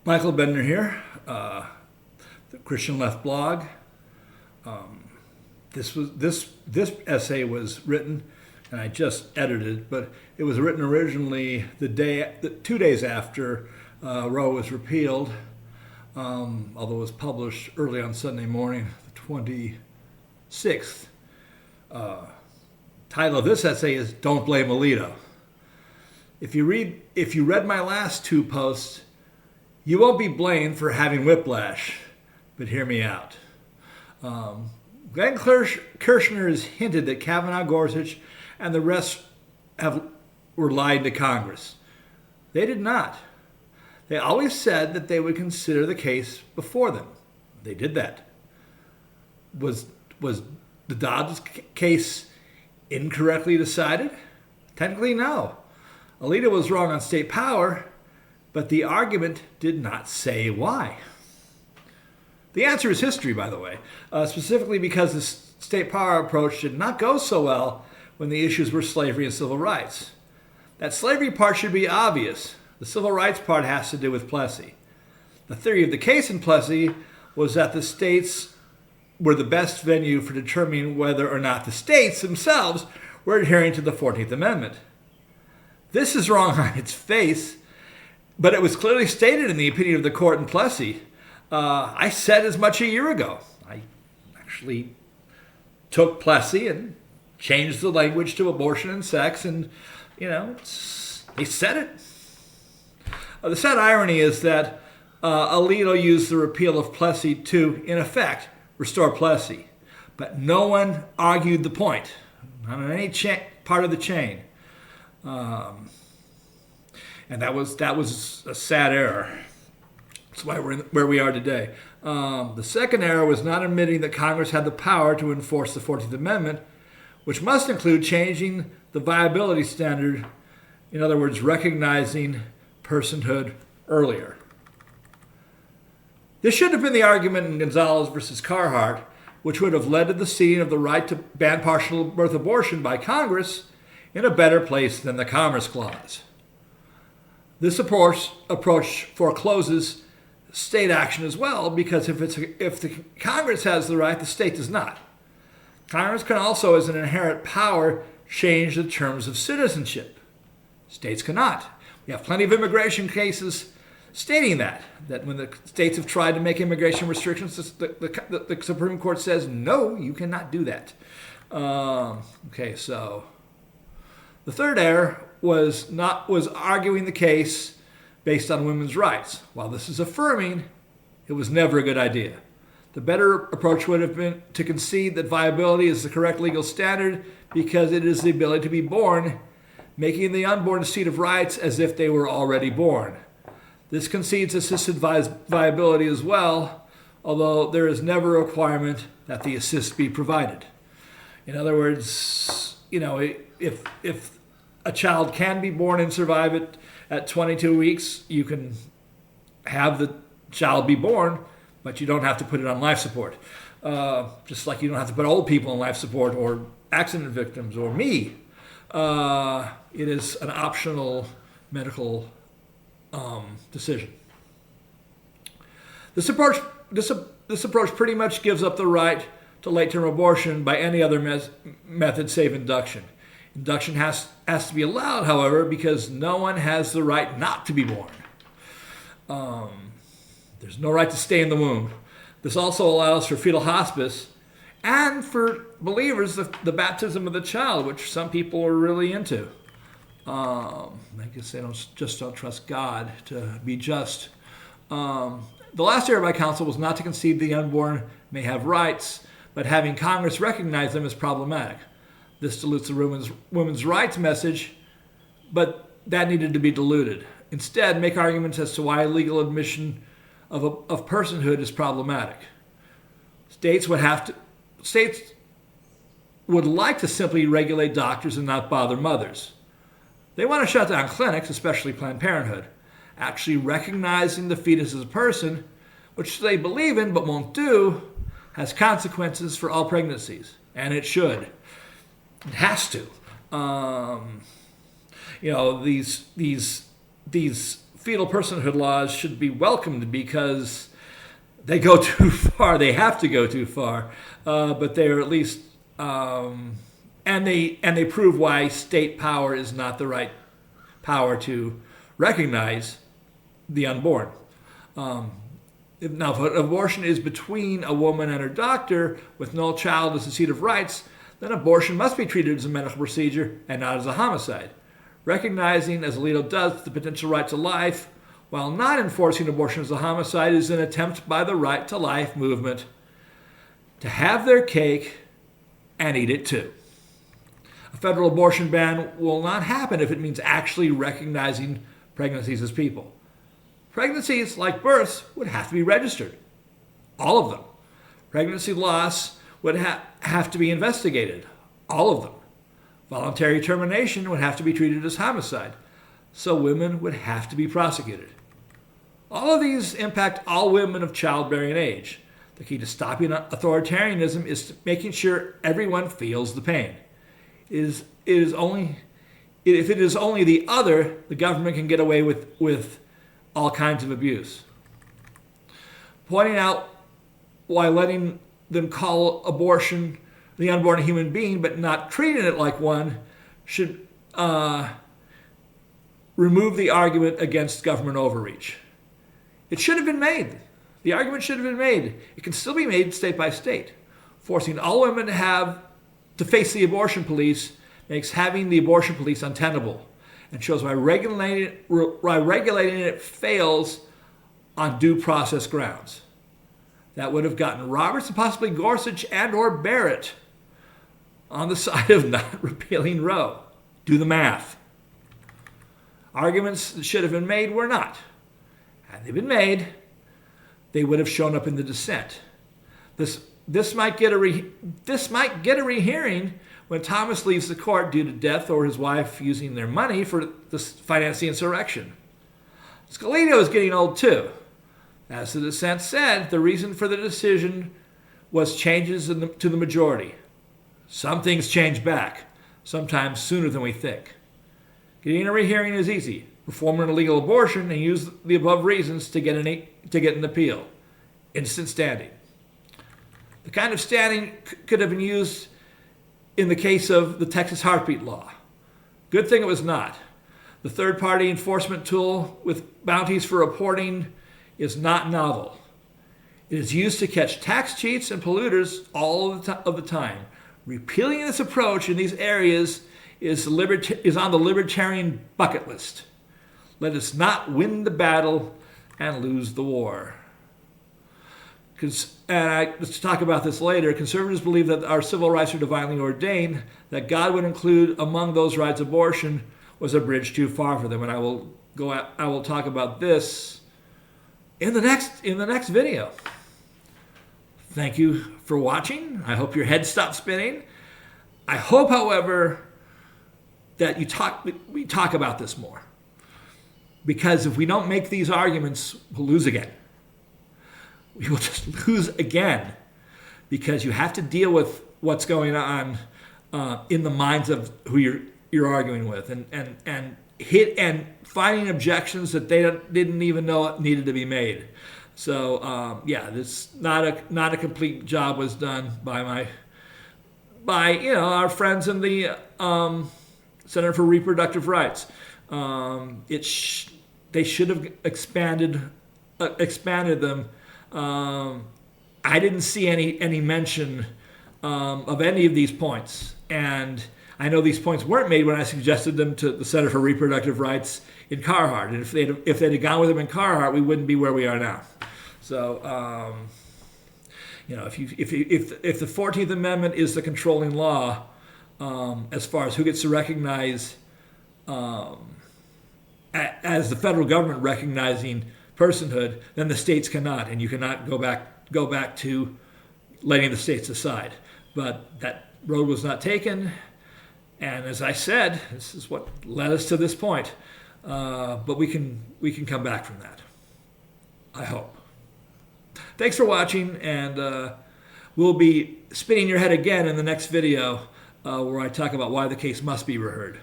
Michael Bender here, the Christian Left blog. This essay was written, and I just edited, but it was written originally 2 days after Roe was repealed, although it was published early on Sunday morning, the 26th. Title of this essay is "Don't Blame Alito." If you read my last two posts, you won't be blamed for having whiplash, but hear me out. Glenn Kirchner has hinted that Kavanaugh, Gorsuch, and the rest were lying to Congress. They did not. They always said that they would consider the case before them. They did that. Was the Dobbs case incorrectly decided? Technically, no. Alito was wrong on state power, but the argument did not say why. The answer is history, by the way, specifically because the state power approach did not go so well when the issues were slavery and civil rights. That slavery part should be obvious. The civil rights part has to do with Plessy. The theory of the case in Plessy was that the states were the best venue for determining whether or not the states themselves were adhering to the 14th Amendment. This is wrong on its face, but it was clearly stated in the opinion of the court in Plessy. I said as much a year ago. I actually took Plessy and changed the language to abortion and sex, and, they said it. The sad irony is that Alito used the repeal of Plessy to, in effect, restore Plessy. But no one argued the point, not on any part of the chain. And that was a sad error. That's why we're where we are today. The second error was not admitting that Congress had the power to enforce the 14th Amendment, which must include changing the viability standard, in other words, recognizing personhood earlier. This should have been the argument in Gonzalez versus Carhart, which would have led to the seating of the right to ban partial birth abortion by Congress in a better place than the Commerce Clause. This approach forecloses state action as well, because if the Congress has the right, the state does not. Congress can also, as an inherent power, change the terms of citizenship. States cannot. We have plenty of immigration cases stating that when the states have tried to make immigration restrictions, the Supreme Court says, no, you cannot do that. So the third error was arguing the case based on women's rights. While this is affirming, it was never a good idea. The better approach would have been to concede that viability is the correct legal standard because it is the ability to be born, making the unborn a seat of rights as if they were already born. This concedes assisted viability as well, although there is never a requirement that the assist be provided. In other words, if a child can be born and survive it at 22 weeks, you can have the child be born, but you don't have to put it on life support. Just like you don't have to put old people on life support or accident victims or me. It is an optional medical decision. This approach pretty much gives up the right to late-term abortion by any other method save induction. Induction has to be allowed, however, because no one has the right not to be born. There's no right to stay in the womb. This also allows for fetal hospice and for believers the baptism of the child, which some people are really into. I guess they don't trust God to be just. The last error by counsel was not to concede the unborn may have rights, but having Congress recognize them is problematic. This dilutes the women's rights message, but that needed to be diluted. Instead, make arguments as to why legal admission of personhood is problematic. States would like to simply regulate doctors and not bother mothers. They want to shut down clinics, especially Planned Parenthood. Actually recognizing the fetus as a person, which they believe in but won't do, has consequences for all pregnancies, and it should. It has to. These fetal personhood laws should be welcomed because they go too far. They have to go too far, but they are at least, and they prove why state power is not the right power to recognize the unborn. Now, if an abortion is between a woman and her doctor with no child as the seat of rights, then abortion must be treated as a medical procedure and not as a homicide. Recognizing, as Alito does, the potential right to life, while not enforcing abortion as a homicide, is an attempt by the Right to Life movement to have their cake and eat it too. A federal abortion ban will not happen if it means actually recognizing pregnancies as people. Pregnancies, like births, would have to be registered. All of them. Pregnancy loss would have to be investigated. All of them. Voluntary termination would have to be treated as homicide. So women would have to be prosecuted. All of these impact all women of childbearing age. The key to stopping authoritarianism is making sure everyone feels the pain. If it is only the other, the government can get away with all kinds of abuse. Pointing out why letting them call abortion the unborn a human being but not treating it like one should remove the argument against government overreach. It should have been made. The argument should have been made. It can still be made state by state. Forcing all women to face the abortion police makes having the abortion police untenable and shows why regulating it fails on due process grounds. That would have gotten Roberts and possibly Gorsuch and or Barrett on the side of not repealing Roe. Do the math. Arguments that should have been made were not. Had they been made, they would have shown up in the dissent. This might get a rehearing when Thomas leaves the court due to death or his wife using their money for finance the insurrection. Alito is getting old too. As the dissent said, the reason for the decision was changes to the majority. Some things change back, sometimes sooner than we think. Getting a rehearing is easy. Perform an illegal abortion and use the above reasons to get an appeal. Instant standing. The kind of standing could have been used in the case of the Texas heartbeat law. Good thing it was not. The third-party enforcement tool with bounties for reporting is not novel. It is used to catch tax cheats and polluters all of the time. Repealing this approach in these areas is on the libertarian bucket list. Let us not win the battle and lose the war. Let's talk about this later. Conservatives believe that our civil rights are divinely ordained, that God would include among those rights abortion was a bridge too far for them. And I will talk about this in the next video. Thank you for watching. I hope your head stops spinning. I hope, however, that we talk about this more. Because if we don't make these arguments, we'll lose again. We will just lose again. Because you have to deal with what's going on in the minds of who you're arguing with, and finding objections that they didn't even know needed to be made. So this not a complete job was done by our friends in the Center for Reproductive Rights. They should have expanded them. I didn't see any mention of any of these points, and I know these points weren't made when I suggested them to the Center for Reproductive Rights in Carhart. And if they'd gone with them in Carhart, we wouldn't be where we are now. So, if the 14th Amendment is the controlling law as far as who gets to recognize, as the federal government recognizing personhood, then the states cannot, and you cannot go back to letting the states decide. But that road was not taken, and as I said, this is what led us to this point. But we can come back from that, I hope. Thanks for watching, and we'll be spinning your head again in the next video where I talk about why the case must be reheard.